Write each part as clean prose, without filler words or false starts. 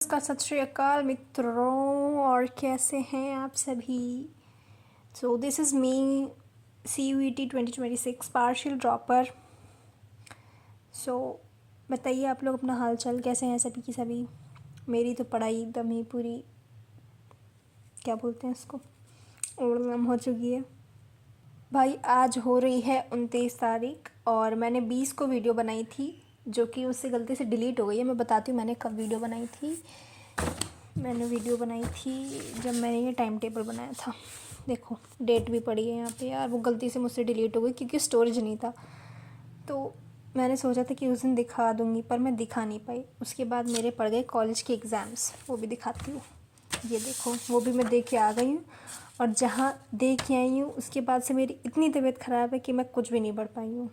नमस्कार, सत श्री अकाल मित्रों, और कैसे हैं आप सभी। So this is me, CUET 2026 partial dropper. So बताइए आप लोग अपना हाल चाल कैसे हैं सभी की सभी। मेरी तो पढ़ाई एकदम ही पूरी, क्या बोलते हैं उसको, उड़म हो चुकी है भाई। आज हो रही है 29 तारीख और मैंने 20 को वीडियो बनाई थी जो कि उससे गलती से डिलीट हो गई है। मैं बताती हूँ मैंने कब वीडियो बनाई थी। मैंने वीडियो बनाई थी जब मैंने ये टाइम टेबल बनाया था। देखो डेट भी पड़ी है यहाँ पे यार, वो गलती से मुझसे डिलीट हो गई क्योंकि स्टोरेज नहीं था। तो मैंने सोचा था कि उस दिन दिखा दूँगी पर मैं दिखा नहीं पाई। उसके बाद मेरे पड़ गए कॉलेज के एग्ज़ाम्स, वो भी दिखाती हूँ। ये देखो वो भी मैं दे के आ गई हूँ, और जहाँ दे के आई हूँ उसके बाद से मेरी इतनी तबीयत ख़राब है कि मैं कुछ भी नहीं पढ़ पाई हूँ।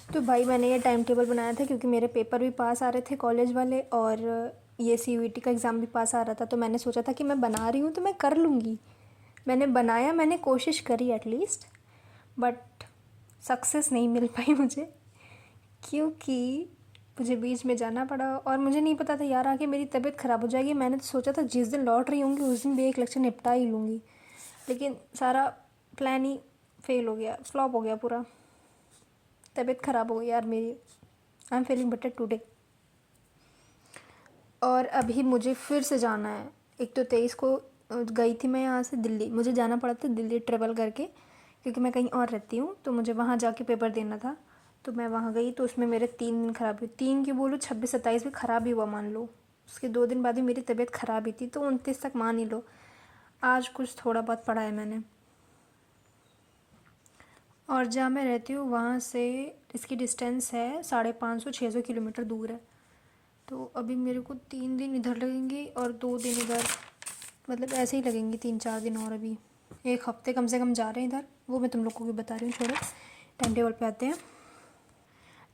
तो भाई मैंने ये टाइम टेबल बनाया था क्योंकि मेरे पेपर भी पास आ रहे थे कॉलेज वाले, और ये CUET का एग्ज़ाम भी पास आ रहा था। तो मैंने सोचा था कि मैं बना रही हूँ तो मैं कर लूँगी। मैंने बनाया, मैंने कोशिश करी एटलीस्ट, बट सक्सेस नहीं मिल पाई मुझे क्योंकि मुझे बीच में जाना पड़ा और मुझे नहीं पता था यार आगे मेरी तबीयत ख़राब हो जाएगी। मैंने तो सोचा था जिस दिन लौट रही होंगी उस दिन भी एक लेक्चर निपटा ही लूँगी, लेकिन सारा प्लान ही फेल हो गया, फ्लॉप हो गया पूरा। तबीयत ख़राब हो गई यार मेरी। I am feeling better today. और अभी मुझे फिर से जाना है। एक तो 23 को गई थी मैं यहाँ से दिल्ली, मुझे जाना पड़ा था दिल्ली ट्रेवल करके क्योंकि मैं कहीं और रहती हूँ, तो मुझे वहाँ जाके पेपर देना था। तो मैं वहाँ गई तो उसमें मेरे 3 दिन ख़राब हुए। 3 की बोलो 26-27 भी ख़राब ही हुआ मान लो। उसके 2 दिन बाद ही मेरी तबीयत ख़राब ही थी, तो 29 तक मान ही लो। आज कुछ थोड़ा बहुत पढ़ा है मैंने। और जहाँ मैं रहती हूँ वहाँ से इसकी डिस्टेंस है 550-600 किलोमीटर दूर है। तो अभी मेरे को 3 दिन इधर लगेंगे और 2 दिन इधर, मतलब ऐसे ही लगेंगे 3-4 दिन और। अभी 1 हफ्ते कम से कम जा रहे हैं इधर, वो मैं तुम लोग को भी बता रही हूँ। छोड़ो, टाइम टेबल पे आते हैं।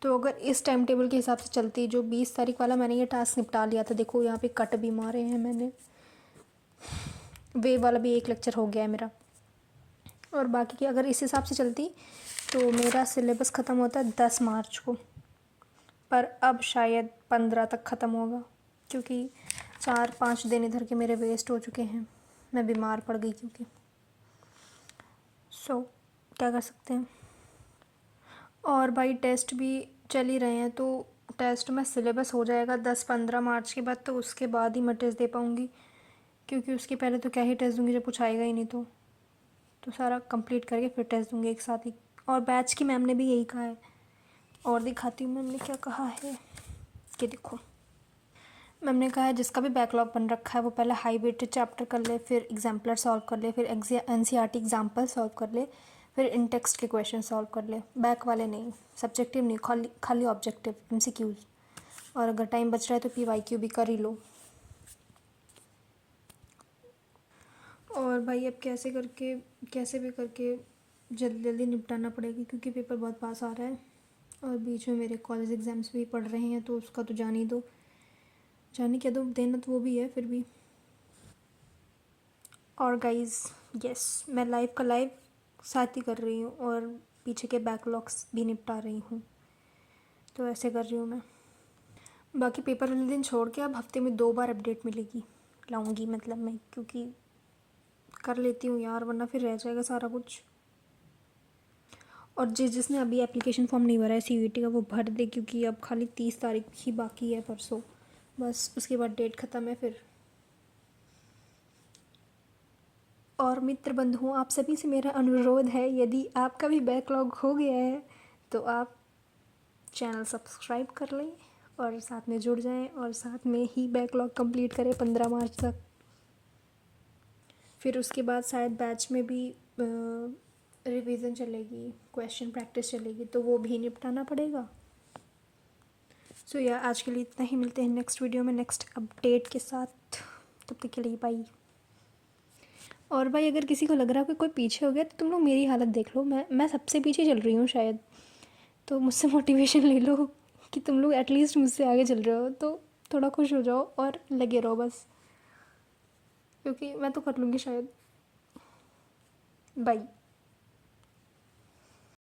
तो अगर इस टाइम टेबल के हिसाब से चलती, जो 20 तारीख वाला मैंने ये टास्क निपटा लिया था, देखो यहाँ पे कट भी मारे हैं मैंने, वे वाला भी 1 लेक्चर हो गया है मेरा। और बाकी की अगर इस हिसाब से चलती तो मेरा सिलेबस ख़त्म होता है 10 मार्च को, पर अब शायद 15 तक ख़त्म होगा क्योंकि 4-5 दिन इधर के मेरे वेस्ट हो चुके हैं। मैं बीमार पड़ गई क्योंकि क्या कर सकते हैं। और भाई टेस्ट भी चल ही रहे हैं, तो टेस्ट में सिलेबस हो जाएगा 10-15 मार्च के बाद, तो उसके बाद ही मैं टेस्ट दे पाऊँगी क्योंकि उसके पहले तो क्या ही टेस्ट दूँगी जब कुछ आएगा ही नहीं। तो सारा कंप्लीट करके फिर टेस्ट दूँगी एक साथ ही। और बैच की मैम ने भी यही कहा है, और दिखाती हूँ मैम ने क्या कहा है कि देखो मैम ने कहा है जिसका भी बैकलॉग बन रखा है वो पहले हाई वेटेड चैप्टर कर ले, फिर एग्जाम्पलर सॉल्व कर ले, फिर NCERT एग्जाम्पल सॉल्व कर ले, फिर इन टेक्स्ट के क्वेश्चन सॉल्व कर ले। बैक वाले नहीं, सब्जेक्टिव नहीं, खाली खाली ऑब्जेक्टिव MCQs। और अगर टाइम बच रहा है तो PYQ भी कर ही लो। और भाई अब कैसे भी करके जल्दी जल्दी निपटाना पड़ेगा क्योंकि पेपर बहुत पास आ रहा है और बीच में मेरे कॉलेज एग्ज़ाम्स भी पढ़ रहे हैं, तो उसका तो जाने क्या दो, देना तो वो भी है फिर भी। और गाइस यस, मैं लाइव का लाइव साथ ही कर रही हूँ और पीछे के बैकलॉग्स भी निपटा रही हूँ, तो ऐसे कर रही हूँ मैं। बाकी पेपर वाले दिन छोड़ के अब हफ्ते में 2 बार अपडेट लाऊंगी मतलब मैं, क्योंकि कर लेती हूँ यार वरना फिर रह जाएगा सारा कुछ। और जिसने अभी एप्लीकेशन फॉर्म नहीं भरा है CUET का वो भर दे क्योंकि अब खाली 30 तारीख ही बाकी है, परसों बस, उसके बाद डेट ख़त्म है फिर। और मित्र बंधुओं, आप सभी से मेरा अनुरोध है, यदि आपका भी बैकलॉग हो गया है तो आप चैनल सब्सक्राइब कर लें और साथ में जुड़ जाएं और साथ में ही बैकलॉग कंप्लीट करें 15 मार्च तक। फिर उसके बाद शायद बैच में भी रिवीजन चलेगी, क्वेश्चन प्रैक्टिस चलेगी, तो वो भी निपटाना पड़ेगा। सो यार आज के लिए इतना ही, मिलते हैं नेक्स्ट वीडियो में नेक्स्ट अपडेट के साथ। तब तक के लिए बाय। और भाई अगर किसी को लग रहा है कि कोई पीछे हो गया तो तुम लोग मेरी हालत देख लो, मैं सबसे पीछे चल रही हूँ शायद, तो मुझसे मोटिवेशन ले लो कि तुम लोग एटलीस्ट मुझसे आगे चल रहे हो, तो थोड़ा खुश हो जाओ और लगे रहो बस, क्योंकि मैं तो कर लूँगी शायद। बाय।